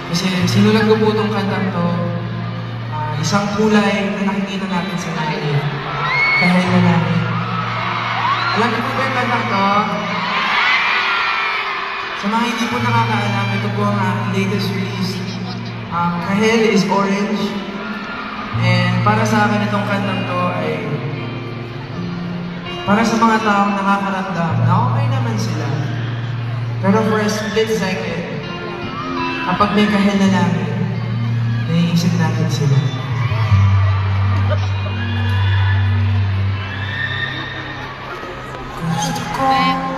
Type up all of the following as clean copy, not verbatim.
Kasi sinulat ko po itong kantang to, isang kulay na nakikita natin sa langit. Kahit na langit. Alam niyo po ba yung kantang to? Sa mga hindi po nakakaalam, ito po ang latest release. Kahel is orange. And para sa akin itong kantang to ay para sa mga taong nakakaramdam na okay naman sila. Pero for a split second, kapag may kahel na langit, naiisip natin sila. Gusto ko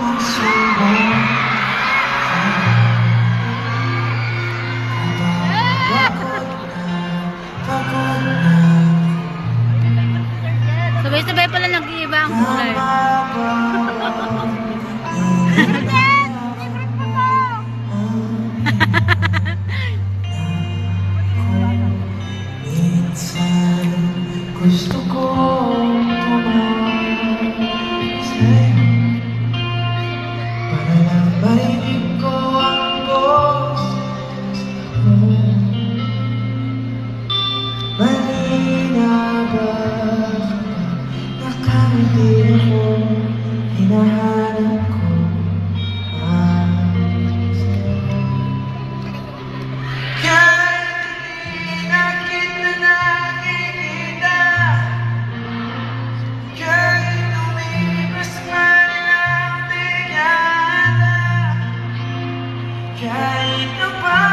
masumbong Sabay-sabay pala nag-iiba ang kulay. Gusto ko tumawag sa'yo para lang marinig ko ang boses mo. Malina ba nakamiti ako, hinahanap ko sa'yo. Kahit hindi na kita nakikita, kahit lumipas man ang dekada, kahit na pa